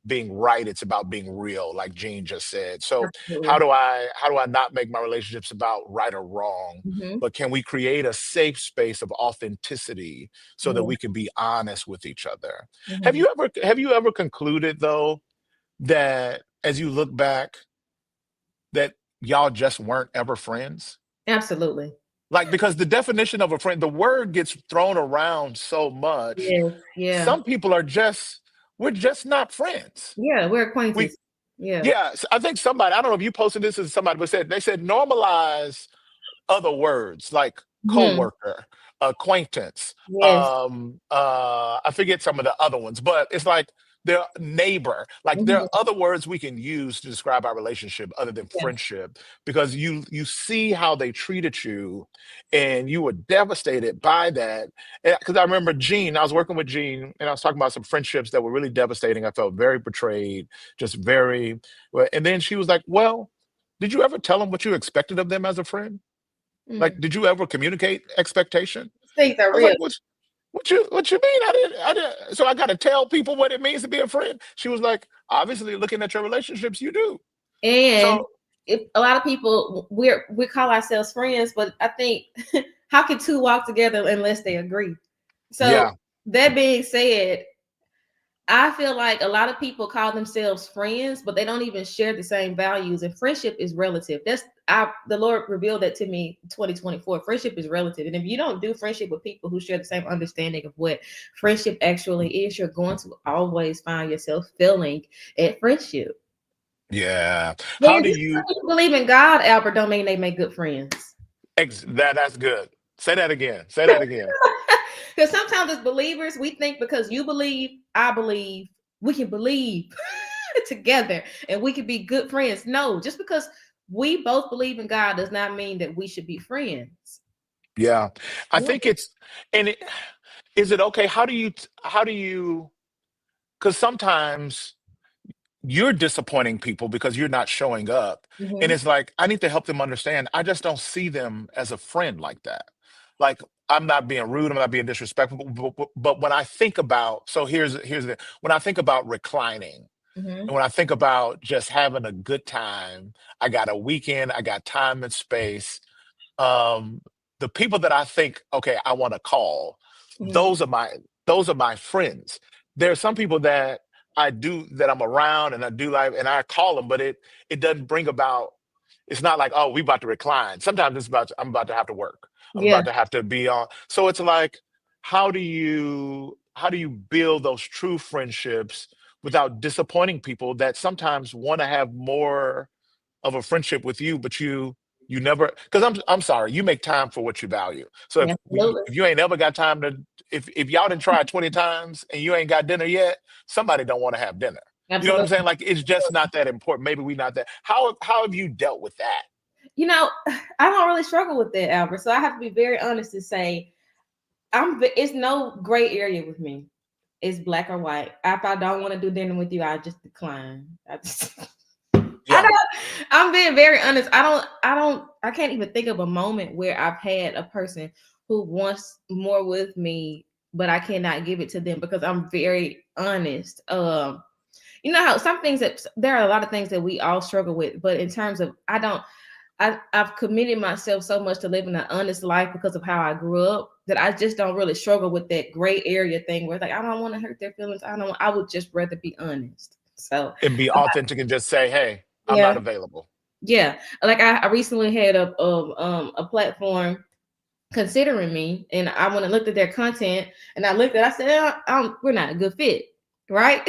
being right, it's about being real, like Gene just said. So absolutely. how do I not make my relationships about right or wrong, Mhm, but can we create a safe space of authenticity so that yeah, we can be honest with each other? mhm, Have you ever concluded though that as you look back that y'all just weren't ever friends? absolutely. Like, because the definition of a friend, the word gets thrown around so much. Yes, yeah, Some people are just, we're just not friends. yeah. We're We acquainted. Yeah. Yeah, I think somebody, I don't know if you posted this as somebody, but they said normalize other words like Mhm, coworker, acquaintance. yes. I forget some of the other ones, but it's like their neighbor. Like there Mhm, are other words we can use to describe our relationship other than yeah, friendship, because you see how they treated you, and you were devastated by that. Because I remember Gene, I was working with Gene, and I was talking about some friendships that were really devastating. I felt very betrayed, just very. And then she was like, "Well, did you ever tell them what you expected of them as a friend? Like, mm. did you ever communicate expectation?" Things are I was real. like, what you mean? I didn't. So I got to tell people what it means to be a friend. She was like, obviously, looking at your relationships, you do. And So, if a lot of people we call ourselves friends, but I think how can two walk together unless they agree? So Yeah. that being said, I feel like a lot of people call themselves friends, but they don't even share the same values. And friendship is relative. The Lord revealed that to me in 2024. Friendship is relative. And if you don't do friendship with people who share the same understanding of what friendship actually is, you're going to always find yourself failing at friendship. Yeah. But How do just you because you believe in God, Albert, don't mean they make good friends. that's good. Say that again. Say that again. Because sometimes as believers, we think because you believe, I believe, we can believe together and we can be good friends. No, just because we both believe in God does not mean that we should be friends. Yeah. I Yeah. think it's and it, is it okay? How do you because sometimes you're disappointing people because you're not showing up. And Mhm. it's like, I need to help them understand. I just don't see them as a friend like that. Like, I'm not being rude, I'm not being disrespectful. But when I think about, so here's the when I think about reclining, Mhm. and when I think about just having a good time, I got a weekend, I got time and space. Um, the people that I think, okay, I want to call, Mhm. those are my those are my friends. There are some people that I do that I'm around and I do like and I call them, but it doesn't bring about. It's not like, oh, we about to recline. Sometimes it's about I'm about to have to work. I'm Yeah. about to have to be on. So it's like, how do you build those true friendships without disappointing people that sometimes want to have more of a friendship with you, but you never because I'm sorry, you make time for what you value. So Absolutely. if you ain't ever got time to if y'all didn't try 20 times and you ain't got dinner yet, somebody don't want to have dinner. You know what I'm Absolutely. saying? Like it's just not that important. Maybe we not that. How have you dealt with that? You know, I don't really struggle with that, Albert. So I have to be very honest to say it's no gray area with me. It's black or white. If I don't want to do dinner with you, I just decline. I Yeah. don't, I'm being very honest. I can't even think of a moment where I've had a person who wants more with me, but I cannot give it to them because I'm very honest. You know how some things that there are a lot of things that we all struggle with, but in terms of I've committed myself so much to living an honest life because of how I grew up that I just don't really struggle with that gray area thing where it's like I don't want to hurt their feelings. I would just rather be honest. So And be authentic and just say, hey, I'm yeah, not available. yeah. Like I recently had a platform considering me, and I went and looked at their content, and I said, we're not a good fit, right?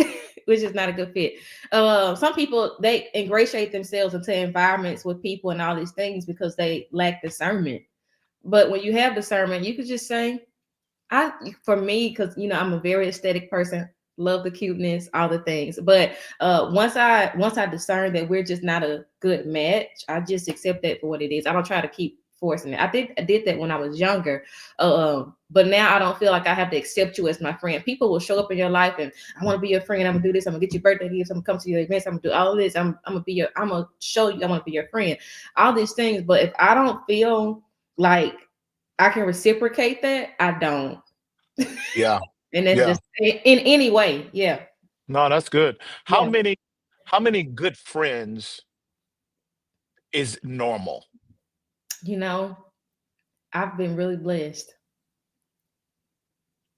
Which is not a good fit. Some people they ingratiate themselves into environments with people and all these things because they lack discernment. But when you have discernment, you could just say, for me, because I'm a very aesthetic person, love the cuteness, all the things. But once I discern that we're just not a good match, I just accept that for what it is. I don't try to keep forcing it. I did that when I was younger. But now I don't feel like I have to accept you as my friend. People will show up in your life and I want to be your friend. I'm gonna do this. I'm gonna get you birthday gifts. I'm gonna come to your events. I'm gonna do all of this. I'm gonna show you I want to be your friend. All these things. But if I don't feel like I can reciprocate that, I don't. Yeah. And that's Yeah. just in any way. Yeah. No, that's good. How Yeah. many how many good friends is normal? You know, I've been really blessed.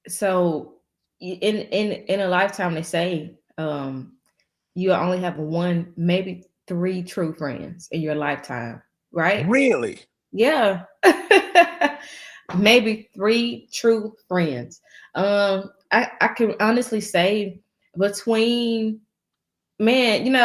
So in a lifetime, they say you only have one, maybe three true friends in your lifetime, right? Really? Yeah. Maybe three true friends. I can honestly say between man,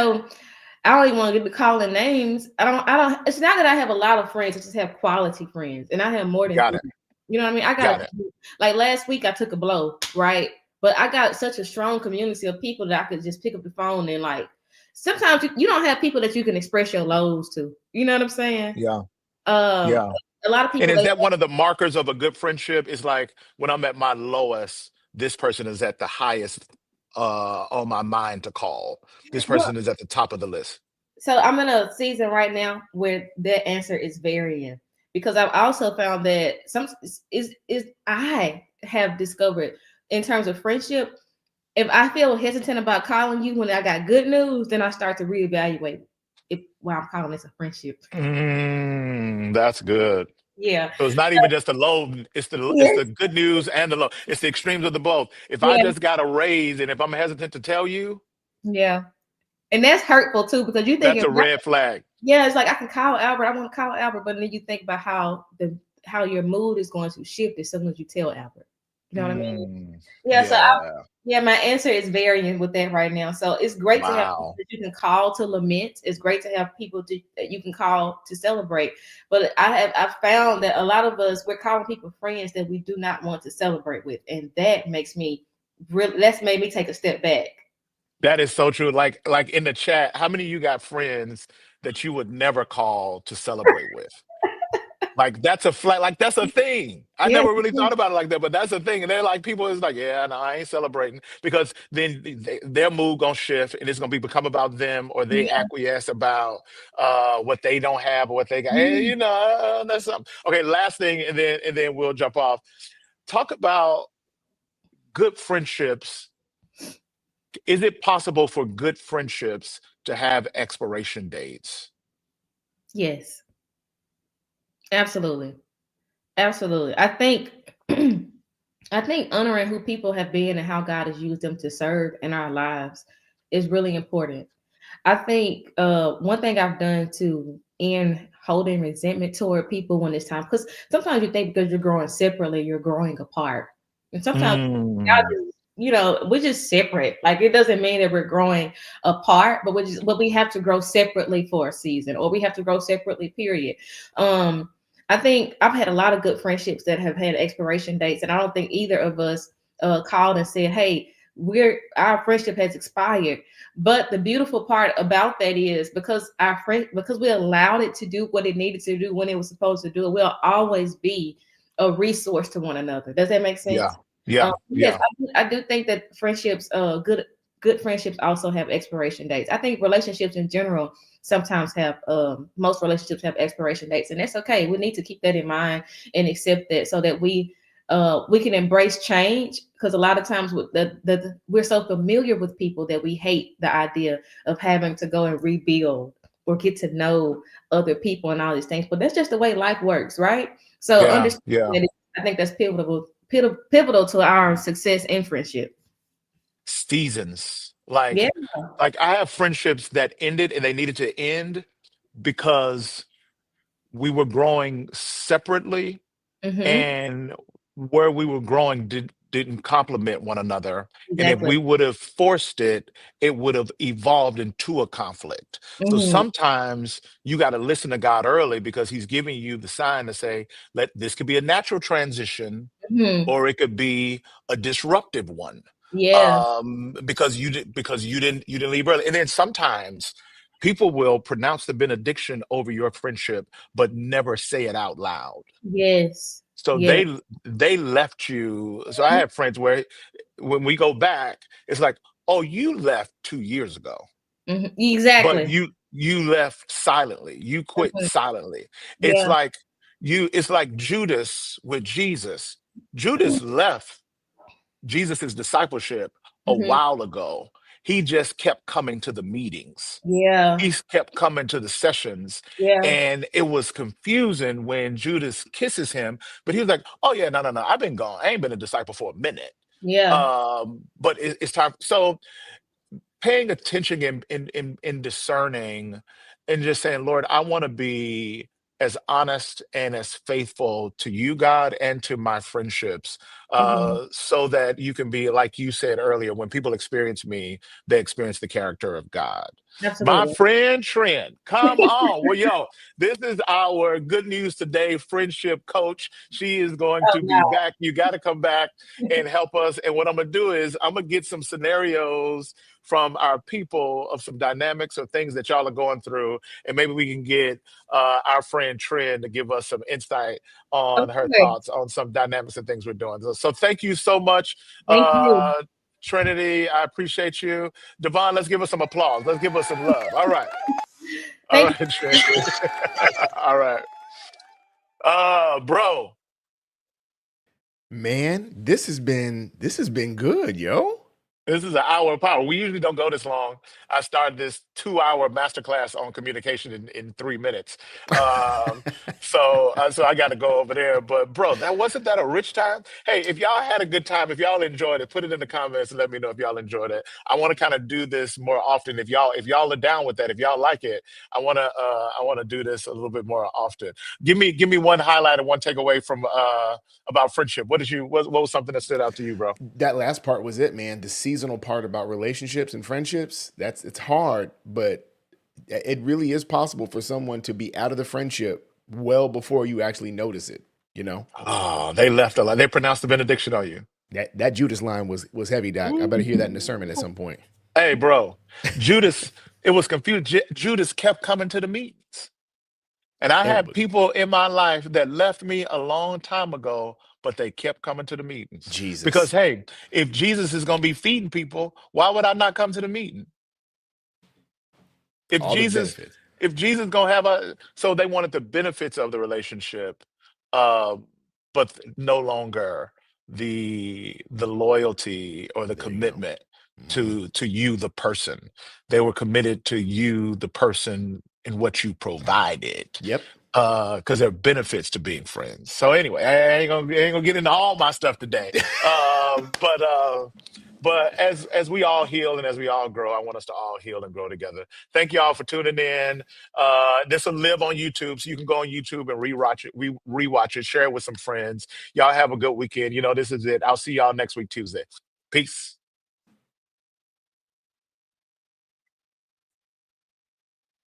I don't even want to get to calling names. I don't, it's not that I have a lot of friends, I just have quality friends. And I have more than Got three. it. You know what I mean? Got it. Like last week I took a blow, right? But I got such a strong community of people that I could just pick up the phone and like sometimes you don't have people that you can express your lows to. You know what I'm saying? Yeah. Um Yeah. a lot of And people is they that one of the markers of a good friendship? Is like when I'm at my lowest, this person is at the highest on my mind to call. This well, person is at the top of the list. so I'm in a season right now where that answer is varying because I've also found that some is I have discovered in terms of friendship, if I feel hesitant about calling you when I got good news, then I start to reevaluate well, I'm calling this a friendship. That's good. Yeah. So it's not even just the low, it's Yes. the good news and the low. It's the extremes of the both. If I Yeah. just got a raise and if I'm hesitant to tell you, Yeah. And that's hurtful too, because you think that's a red flag. yeah, it's like I can call Albert. I want to call Albert, but then you think about how your mood is going to shift as soon as you tell Albert. You know what I mean? Yeah. So my answer is varying with that right now. So it's great to have people Wow. that you can call to lament. It's great to have people that you can call to celebrate. But I've found that a lot of us, we're calling people friends that we do not want to celebrate with, and that makes me that's made me take a step back. That is so true. Like in the chat, how many of you got friends that you would never call to celebrate with? Like that's a flat, like that's a thing. I Yeah. never really thought about it like that, but that's a thing. And they're like, people is like, yeah, no, I ain't celebrating because then their mood gonna shift and it's gonna become about them or they Yeah. acquiesce about what they don't have or what they got. Hey, Mhm. you know, that's something. Okay, last thing, and then we'll jump off. Talk about good friendships. Is it possible for good friendships to have expiration dates? Yes. Absolutely. Absolutely. I think I think honoring who people have been and how God has used them to serve in our lives is really important. I think one thing I've done to end holding resentment toward people when it's time, because sometimes you think because you're growing separately, you're growing apart. And sometimes God Mm, just, we're just separate. Like it doesn't mean that we're growing apart, but we have to grow separately for a season, or we have to grow separately, period. I think I've had a lot of good friendships that have had expiration dates, and I don't think either of us called and said, "Hey, our friendship has expired." But the beautiful part about that is because because we allowed it to do what it needed to do when it was supposed to do it, we'll always be a resource to one another. Does that make yeah, sense? yeah, Yes, yeah. I do think that friendships, good friendships also have expiration dates. I think relationships in general sometimes have most relationships have expiration dates, and that's okay. We need to keep that in mind and accept that so that we can embrace change, because a lot of times with we're so familiar with people that we hate the idea of having to go and rebuild or get to know other people and all these things. But that's just the way life works, right? So Yeah, understand yeah. that I think that's pivotal to our success in friendship. Seasons. Yeah. Like I have friendships that ended and they needed to end because we were growing separately Mm-hmm. and where we were growing didn't complement one another. And if Exactly. we would have forced it, it would have evolved into a conflict. So Mm-hmm. sometimes you got to listen to God early because he's giving you the sign to say, let this could be a natural transition Mm-hmm. or it could be a disruptive one. Yeah. Because you didn't leave early. And then sometimes people will pronounce the benediction over your friendship, but never say it out loud. Yes. So Yes. they left you. So I have friends where when we go back, it's like, oh, you left 2 years ago, Mhm. but Exactly. you left silently. You quit Mhm. silently. It's Yeah. like it's like Judas with Jesus. Judas left Jesus's discipleship a Mhm. while ago. He just kept coming to the meetings. Yeah. He kept coming to the sessions, Yeah. and it was confusing when Judas kisses him. But he was like, "Oh yeah, no, no, no. I've been gone. I ain't been a disciple for a minute. Yeah. But it's time." So paying attention in discerning and just saying, Lord, I want to be as honest and as faithful to you, God, and to my friendships, Mhm. so that you can be, like you said earlier, when people experience me, they experience the character of God. My Absolutely. friend Trent, come on. Well, yo, this is our good news today friendship coach. She is going Oh, to be no. back. You got to come back and help us. And what I'm going to do is I'm going to get some scenarios from our people of some dynamics or things that y'all are going through. And maybe we can get our friend Trend to give us some insight on her Okay. thoughts on some dynamics and things we're doing. So thank you so much, Thank you. Trinity. I appreciate you. Devon, let's give us some applause. Let's give us some love. All right. All Thank you. right, Trinity. All right. Bro. Man, this has been good, yo. This is an hour of power. We usually don't go this long. I started this 2-hour masterclass on communication in 3 minutes. Um, so I got to go over there. But bro, wasn't that a rich time? Hey, if y'all had a good time, if y'all enjoyed it, put it in the comments and let me know if y'all enjoyed it. I want to kind of do this more often. If y'all are down with that, if y'all like it, I want to do this a little bit more often. Give me one highlight and one takeaway from about friendship. What was something that stood out to you, bro? That last part was it, man. The seasonal part about relationships and friendships, it's hard, but it really is possible for someone to be out of the friendship well before you actually notice it, you know? Oh, they left a lot. They pronounced the benediction on you. That Judas line was heavy, Doc. I better hear that in the sermon at some point. Hey, bro, Judas, it was confused. Judas kept coming to the meetings. And I had Everybody. people in my life that left me a long time ago, but they kept coming to the meetings. Because, Jesus. hey, if Jesus is going to be feeding people, why would I not come to the meeting? If All the Jesus, benefits. if Jesus gonna so they wanted the benefits of the relationship, uh, but no longer the loyalty or the There you go. commitment Mhm. to you, the person. They were committed to you, the person, and what you provided. Yep. Because there are benefits to being friends. So anyway, I ain't gonna get into all my stuff today. But as we all heal and as we all grow, I want us to all heal and grow together. Thank you all for tuning in. This will live on YouTube, so you can go on YouTube and rewatch it, share it with some friends. Y'all have a good weekend. This is it. I'll see y'all next week, Tuesday. Peace.